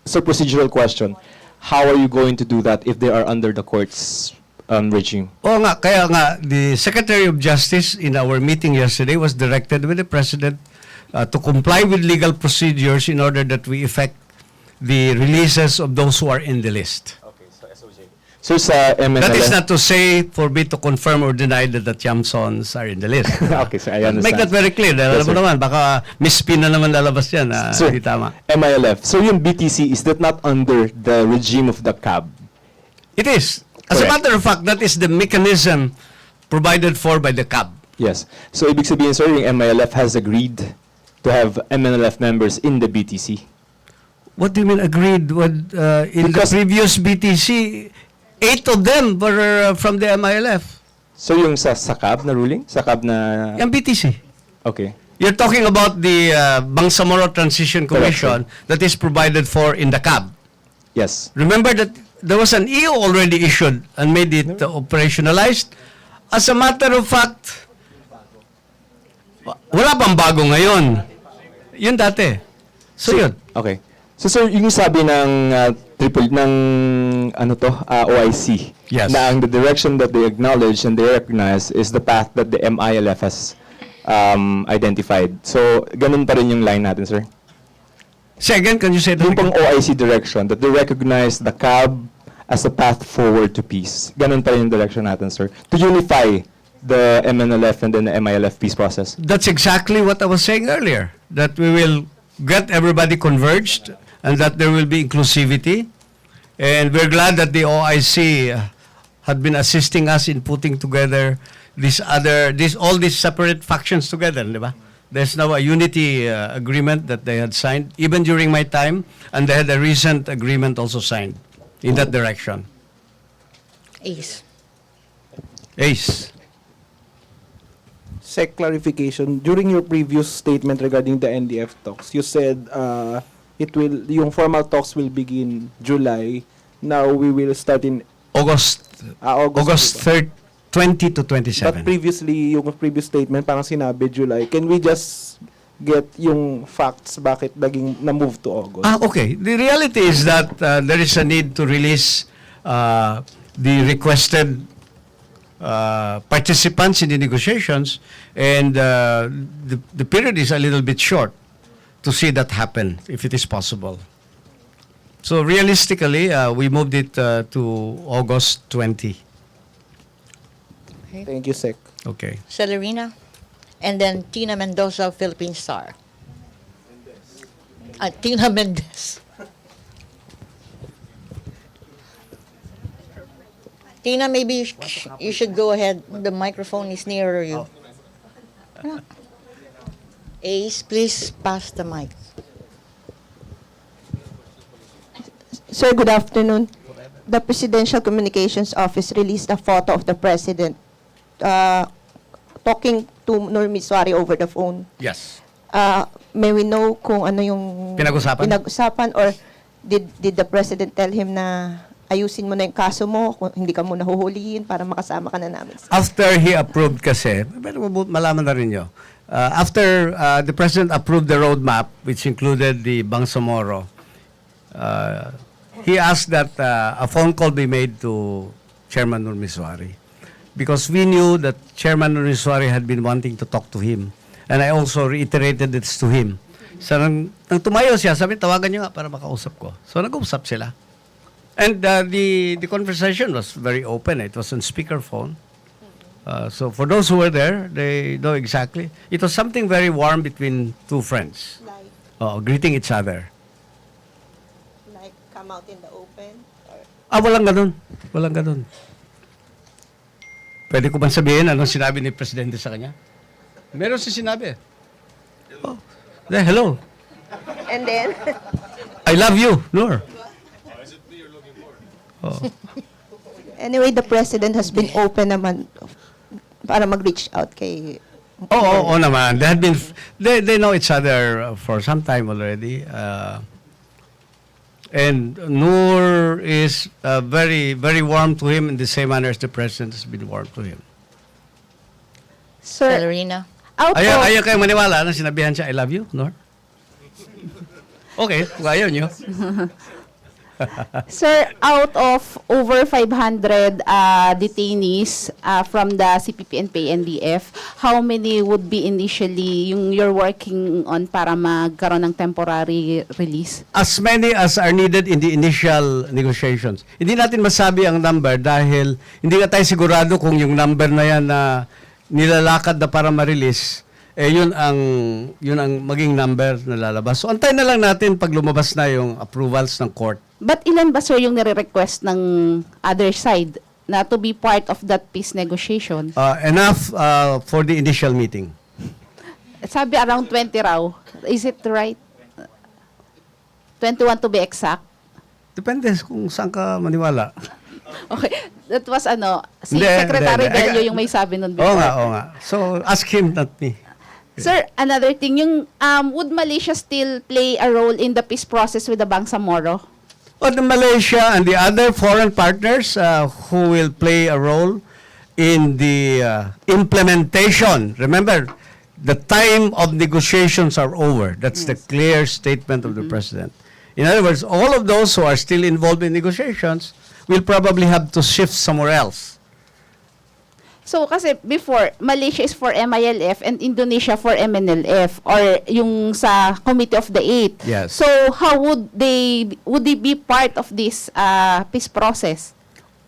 S5: So procedural question. How are you going to do that if they are under the court's regime?
S3: Oo nga, kaya nga, the Secretary of Justice in our meeting yesterday was directed with the President to comply with legal procedures in order that we effect the releases of those who are in the list.
S5: Okay, so SOJ. So sa MNLF...
S3: That is not to say for me to confirm or deny that the Tiamsons are in the list.
S5: Okay, so I understand.
S3: Make that very clear. Dahil
S5: Yes,
S3: alam mo
S5: sir.
S3: naman, baka mispin na naman lalabas yan.
S5: Sir,
S3: Hindi tama.
S5: MILF. So yung BTC, is that not under the regime of the CAB?
S3: It is. As a
S5: Correct.
S3: matter of fact, that is the mechanism provided for by the CAB.
S5: Yes. So ibig sabihin, sir, yung MILF has agreed to have MNLF members in the BTC.
S3: What do you mean agreed? In
S5: Because-
S3: the previous BTC, 8 of them were from the MILF.
S5: So yung sa CAB na ruling? Sa CAB na...
S3: Yung BTC.
S5: Okay.
S3: You're talking about the Bangsamoro Transition Commission that is provided for in the CAB.
S5: Yes.
S3: Remember that there was an EO already issued and made it operationalized. As a matter of fact, wala pang bago ngayon. Yun dati. So yun.
S5: Okay. So sir, yung sabi ng OIC,
S3: Yes.
S5: na ang the direction that they acknowledge and they recognize is the path that the MILF has identified. So ganun pa rin yung line natin, sir.
S3: Second, can you say that
S5: Yung pang
S3: again?
S5: OIC direction, that they recognize the CAB as a path forward to peace. Ganun pa rin yung direction natin, sir. To unify the MNLF and then the MILF peace process.
S3: That's exactly what I was saying earlier, that we will get everybody converged and that there will be inclusivity. And we're glad that the OIC had been assisting us in putting together all these separate factions together, di ba? There's now a unity agreement that they had signed, even during my time, and they had a recent agreement also signed in that direction.
S1: Ace.
S3: Ace.
S7: Sec clarification, during your previous statement regarding the NDF talks, you said yung formal talks will begin July. Now we will start in
S3: August
S7: August.
S3: 3rd, 20 to
S7: But
S3: 27.
S7: previously, yung previous statement, parang sinabi July. Can we just get yung facts bakit naging na-move to August?
S3: Okay. The reality is that there is a need to release the requested participants in the negotiations, and the period is a little bit short to see that happen, if it is possible. So realistically, we moved it to August 20.
S7: Thank you, Sec.
S3: Okay.
S1: Celerina. And then Tina Mendoza, Philippine Star. Tina Mendez. Tina, maybe you should go ahead. The microphone is nearer you. Yeah. Ace, please pass the mic.
S13: Sir, good afternoon. The Presidential Communications Office released a photo of the President talking to Normie Suarez over the phone.
S3: Yes.
S13: May we know kung ano yung
S3: Pinag-usapan?
S13: or did the President tell him na ayusin mo na yung kaso mo, kung hindi ka muna huhulihin para makasama ka na namin?
S3: After he approved kasi, pero malaman na rin nyo, after the President approved the roadmap, which included the Bangsamoro, he asked that a phone call be made to Chairman Normie Suarez, because we knew that Chairman Normie Suarez had been wanting to talk to him, and I also reiterated this to him. So nang tumayo siya, sabi, tawagan niyo nga para makausap ko. So nag-usap sila. And the conversation was very open. It was on speakerphone. So for those who were there, they know exactly. It was something very warm between two friends, greeting each other.
S13: Like, come out in the open?
S3: Walang ganun. Walang ganun. Pwede ko bang sabihin anong sinabi ni Presidente sa kanya? Meron siya sinabi. Oh, hello.
S13: And then?
S3: I love you, Noor. Oh.
S13: Anyway, the President has been open naman para mag-reach out kay...
S3: Oo naman. They had been, they know each other for some time already. And Noor is very, very warm to him in the same manner as the President has been warm to him.
S4: Sir,
S1: Celerina.
S4: out of...
S3: Ayaw kayo maniwala na sinabihan siya, I love you, Noor? Okay, kung ayaw nyo.
S4: Sir, out of over 500 detainees from the CPP and PNDF, how many would be initially yung you're working on para magkaroon ng temporary release?
S3: As many as are needed in the initial negotiations. Hindi natin masabi ang number dahil hindi na tayo sigurado kung yung number na yan na nilalakad na para ma-release, yun ang maging number na lalabas. So antayin na lang natin pag lumabas na yung approvals ng court.
S4: But ilan ba, sir, yung nire-request ng other side na to be part of that peace negotiation?
S3: Enough for the initial meeting.
S4: Sabi around 20 raw. Is it right? 21 to be exact?
S3: Depende kung saan ka maniwala.
S4: Okay. That was si
S3: Hindi,
S4: Secretary
S3: hindi.
S4: Delio yung may sabi nun before.
S3: Oo nga. So ask him, not me.
S4: Sir, another thing, yung would Malaysia still play a role in the peace process with the Bangsamoro?
S3: Well, Malaysia and the other foreign partners who will play a role in the implementation. Remember, the time of negotiations are over. That's the clear statement of the President. In other words, all of those who are still involved in negotiations will probably have to shift somewhere else.
S4: So, kasi before, Malaysia is for MILF and Indonesia for MNLF or yung sa Committee of the Eight.
S3: Yes.
S4: So, how would they be part of this peace process?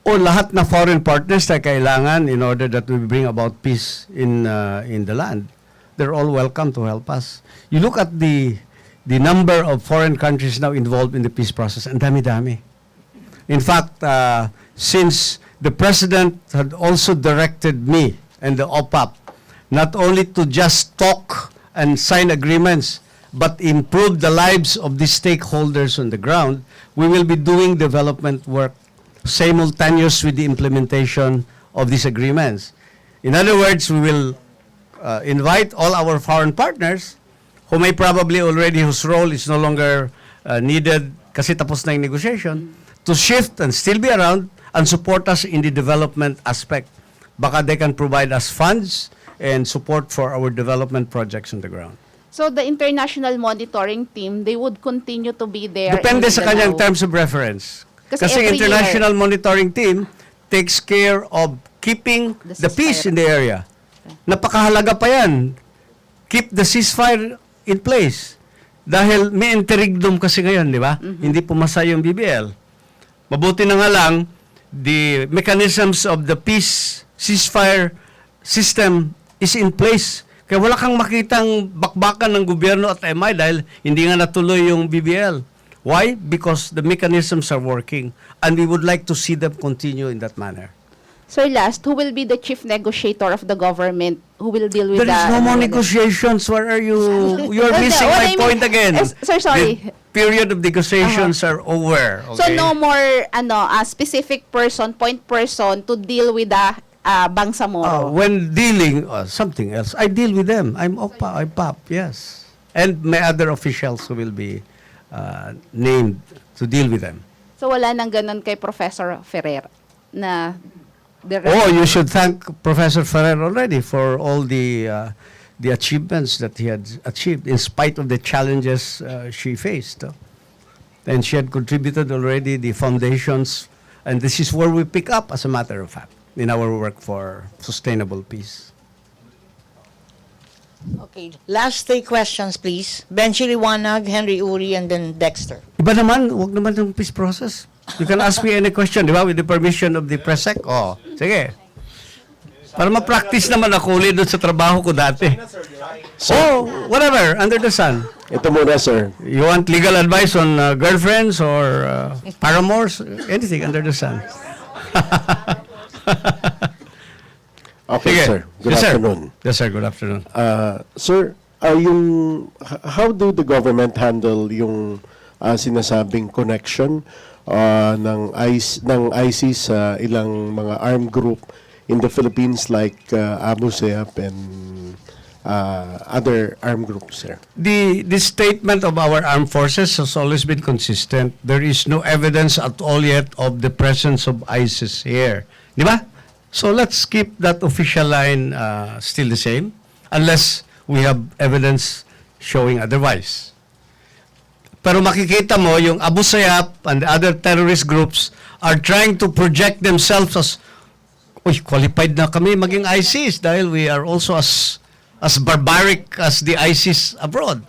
S3: O lahat na foreign partners na kailangan in order that we bring about peace in the land, they're all welcome to help us. You look at the number of foreign countries now involved in the peace process, and dami-dami. In fact, since the President had also directed me and the OPAPP not only to just talk and sign agreements, but improve the lives of the stakeholders on the ground, we will be doing development work simultaneous with the implementation of these agreements. In other words, we will invite all our foreign partners who may probably already, whose role is no longer needed kasi tapos na yung negotiation, to shift and still be around and support us in the development aspect. Baka they can provide us funds and support for our development projects on the ground.
S4: So, the international monitoring team, they would continue to be there.
S3: Depende
S4: in
S3: sa kanyang
S4: Mindanao.
S3: terms of reference. Kasi
S4: every
S3: international monitoring team takes care of keeping the peace in the area. Napakahalaga pa yan. Keep the ceasefire in place. Dahil may interregnum kasi ngayon, di ba? Hindi pumasa yung BBL. Mabuti na nga lang, the mechanisms of the peace ceasefire system is in place. Kaya wala kang makitang bakbakan ng gobyerno at MI dahil hindi nga natuloy yung BBL. Why? Because the mechanisms are working and we would like to see them continue in that manner.
S4: Sir, last, who will be the chief negotiator of the government who will deal with
S3: There is no more negotiations. Where are you? You're missing
S4: What
S3: my
S4: I mean-
S3: point again.
S4: Sir, sorry.
S3: The period of negotiations are over.
S4: So,
S3: Okay?
S4: no more a specific point person to deal with the Bangsamoro.
S3: When dealing something else, I deal with them. I'm OPAPP, yes. And my other officials who will be named to deal with them.
S4: So, wala nang ganun kay Professor Ferrer na
S3: Oh, you should thank Professor Ferrer already for all the achievements that he had achieved in spite of the challenges she faced. And she had contributed already the foundations, and this is where we pick up, as a matter of fact, in our work for sustainable peace.
S1: Okay. Last three questions, please. Benji Liwanag, Henry Uri, and then Dexter.
S3: Iba naman, wag naman yung peace process. You can ask me any question, di ba? With the permission of the PRESEC. Oh, sige. Para ma-practice naman ako ulit doon sa trabaho ko dati. So, whatever, under the sun.
S14: Ito muna, sir.
S3: You want legal advice on girlfriends or paramours? Anything under the sun.
S14: Okay,
S3: Sige.
S14: sir. Good
S3: Yes, sir.
S14: afternoon.
S3: Yes, sir. Good afternoon.
S14: Sir, how do the government handle yung sinasabing connection ng ISIS sa ilang mga armed group in the Philippines like Abu Sayyaf and other armed groups, sir.
S3: The statement of our armed forces has always been consistent. There is no evidence at all yet of the presence of ISIS here. Di ba? So let's keep that official line still the same unless we have evidence showing otherwise. Pero makikita mo yung Abu Sayyaf and the other terrorist groups are trying to project themselves as, uy, qualified na kami maging ISIS dahil we are also as barbaric as the ISIS abroad.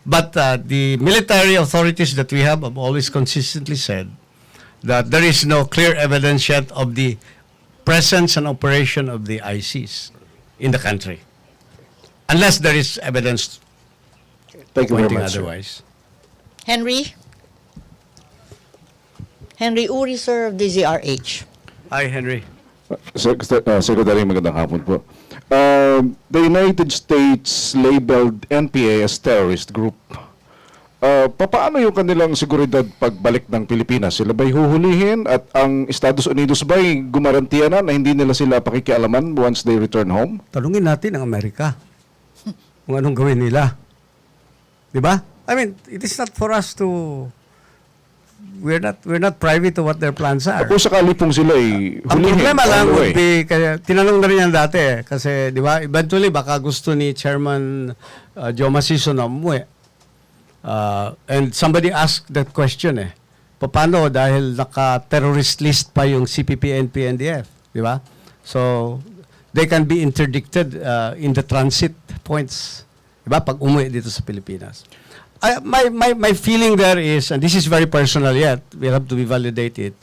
S3: But the military authorities that we have always consistently said that there is no clear evidence yet of the presence and operation of the ISIS in the country. Unless there is evidence
S14: Thank you very
S3: pointing
S14: much, sir.
S3: otherwise.
S1: Henry Uri, sir, of DZRH.
S3: Hi, Henry.
S15: Secretary, magandang hapon po. The United States labeled NPA as terrorist group. Paano yung kanilang seguridad pagbalik ng Pilipinas? Sila ba'y huhulihin at ang Estados Unidos ba'y gumarantiya na hindi nila sila pakikialaman once they return home?
S3: Tanungin natin ang Amerika kung anong gawin nila. Di ba? I mean, it is not for us to... We're not privy to what their plans are.
S15: Kung sakali pong sila ay hulihin.
S3: Ang problema
S15: on
S3: lang
S15: the way.
S3: would be, kaya, tinanong na rin yan dati kasi, di ba, eventually baka gusto ni Chairman Joe Masiso na umuwi. And somebody asked that question paano dahil naka-terrorist list pa yung CPP, NP, NDF, di ba? So, they can be interdicted in the transit points, di ba, pag umuwi dito sa Pilipinas. My feeling there is, and this is very personal yet, we have to be validated,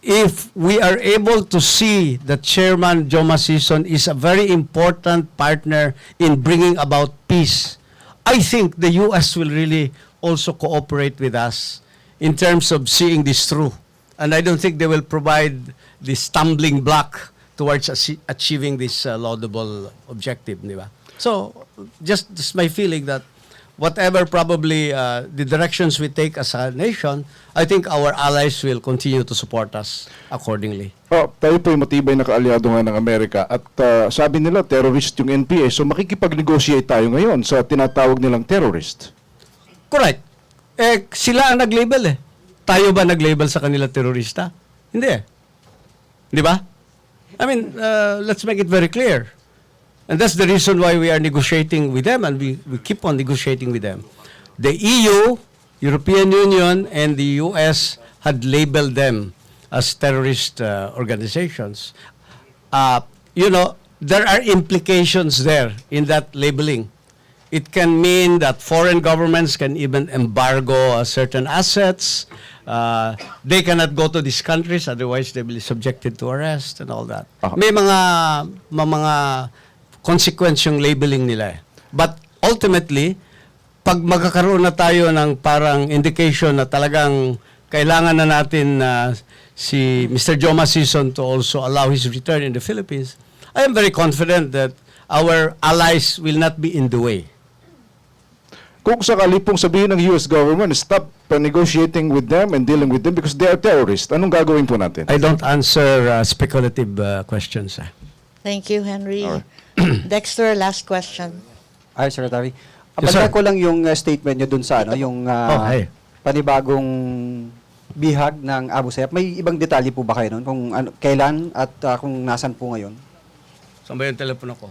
S3: if we are able to see that Chairman Joe Masison is a very important partner in bringing about peace, I think the U.S. will really also cooperate with us in terms of seeing this through. And I don't think they will provide the stumbling block towards achieving this laudable objective. Di ba? So, just my feeling that whatever probably the directions we take as a nation, I think our allies will continue to support us accordingly.
S15: Tayo po yung matibay na kaalyado nga ng Amerika at sabi nila terrorist yung NPA, so makikipag-negotiate tayo ngayon sa tinatawag nilang terrorist.
S3: Correct. Sila ang nag-label Tayo ba nag-label sa kanila terorista? Hindi Di ba? I mean, let's make it very clear. And that's the reason why we are negotiating with them and we keep on negotiating with them. The EU, European Union, and the US had labeled them as terrorist organizations. There are implications there in that labeling. It can mean that foreign governments can even embargo certain assets. They cannot go to these countries, otherwise they will be subjected to arrest and all that. May mga consequence yung labeling nila But ultimately, pag magkakaroon na tayo ng parang indication na talagang kailangan na natin si Mr. Joe Masison to also allow his return in the Philippines, I am very confident that our allies will not be in the way.
S15: Kung sakali pong sabihin ng US government, stop negotiating with them and dealing with them because they are terrorists, anong gagawin po natin?
S3: I don't answer speculative questions.
S1: Thank you, Henry. Dexter, last question.
S9: Ay, Secretary.
S3: Yes, sir.
S9: Abala ko lang yung statement nyo dun sa yung
S3: hey.
S9: panibagong bihag ng Abu Sayyaf. May ibang detalye po ba kayo nun? Kung kailan at kung nasan po ngayon?
S3: Saan ba yung telepono ko?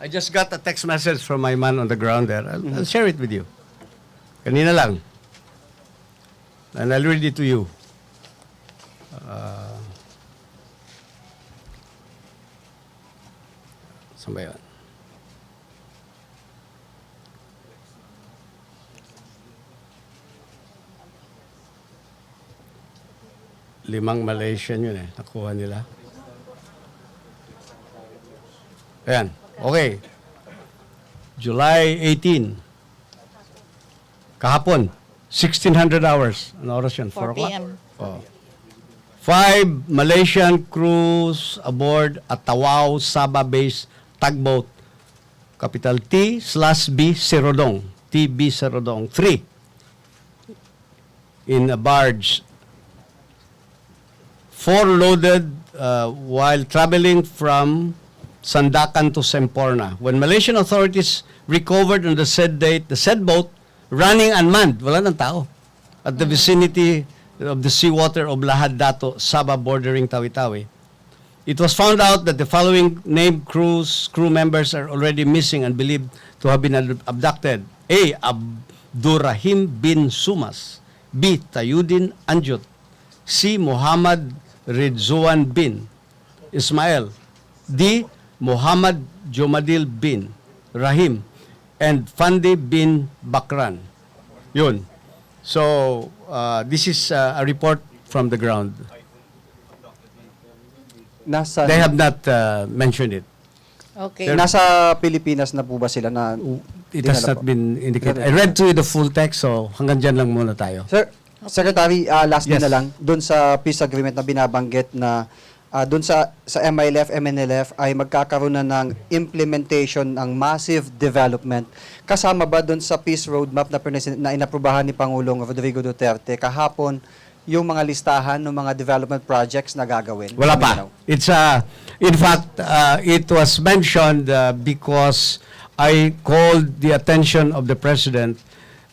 S3: I just got a text message from my man on the ground there. I'll share it with you. Kanina lang. And I'll read it to you. Saan ba yun? Limang Malaysian yun nakuha nila. Ayan. Okay. July 18. Kahapon. 1,600 hours. Ano oras yun?
S1: 4
S3: 4 o'clock?
S1: p.m.
S3: Oh. 5 Malaysian crews aboard a Tawau Sabah-based tugboat. Capital T/B Serodong. TB Serodong 3. in a barge, 4 loaded while traveling from Sandakan to Semporna. When Malaysian authorities recovered on the said date, the said boat running unmanned, wala ng tao, at the vicinity of the seawater of Lahad Dato, Sabah bordering Tawi-Tawi. It was found out that the following named crew members are already missing and believed to have been abducted. A. Abdurrahim bin Sumas. B. Tayudin Anjut. C. Muhammad Ridzuan bin Ismail. D. Muhammad Jomadil bin Rahim. And Fandi bin Bakran. Yun. So, this is a report from the ground.
S9: Nasa,
S3: They have not mentioned it.
S1: Okay.
S9: nasa Pilipinas na po ba sila na
S3: It has
S9: dinala
S3: not
S9: po?
S3: been indicated. I read to you the full text, so hanggang dyan lang muna tayo.
S9: Sir, Secretary, last
S3: Yes.
S9: na lang, doon sa peace agreement na binabanggit na doon sa MILF, MNLF ay magkakaroon na ng implementation ng massive development. Kasama ba doon sa peace roadmap na inaprubahan ni Pangulong Rodrigo Duterte kahapon yung mga listahan ng mga development projects na gagawin?
S3: Wala pa. It's in fact, it was mentioned because I called the attention of the President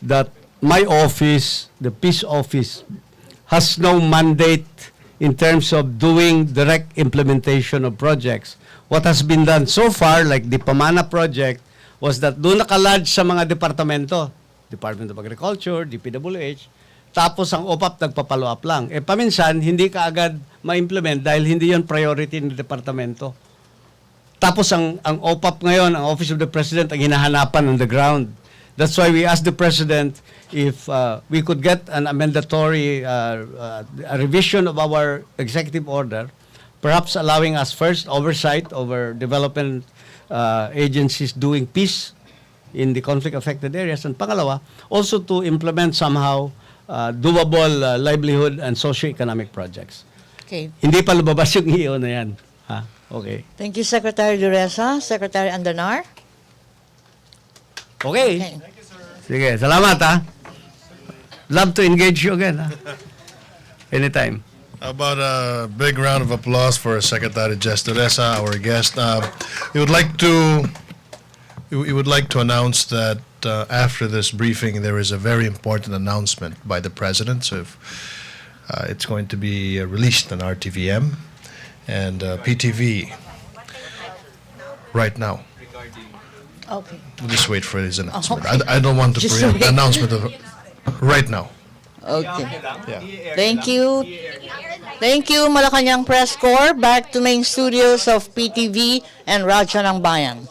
S3: that my office, the Peace Office, has no mandate in terms of doing direct implementation of projects. What has been done so far, like the Pamana project, was that doon nakalodge sa mga departamento, Department of Agriculture, DPWH, tapos ang OPAPP nagpapalo up lang. Eh paminsan, hindi ka agad ma-implement dahil hindi yon priority ng departamento. Tapos ang OPAPP ngayon, ang Office of the President, ang hinahanapan on the ground. That's why we asked the President if we could get an amendatory a revision of our executive order, perhaps allowing us first oversight over development agencies doing peace in the conflict-affected areas, and pangalawa, also to implement somehow doable livelihood and socio-economic projects.
S1: Okay.
S3: Hindi pa lumabas yung EO na yan. Ha? Okay.
S1: Thank you, Secretary Dureza. Secretary Andanar?
S3: Okay. Sige, salamat ha. Love to engage you again ha. Anytime.
S2: How about a big round of applause for Secretary Jess Dureza, our guest. We would like to announce that after this briefing, there is a very important announcement by the President. So if, it's going to be released on RTVM and PTV right now.
S1: Okay.
S2: We'll just wait for his announcement. I don't want to
S1: Just
S2: preempt the
S1: wait.
S2: announcement of right now.
S1: Okay.
S2: Yeah.
S1: Thank you. Thank you, Malacañang Press Corps. Back to main studios of PTV and Radyo ng Bayan.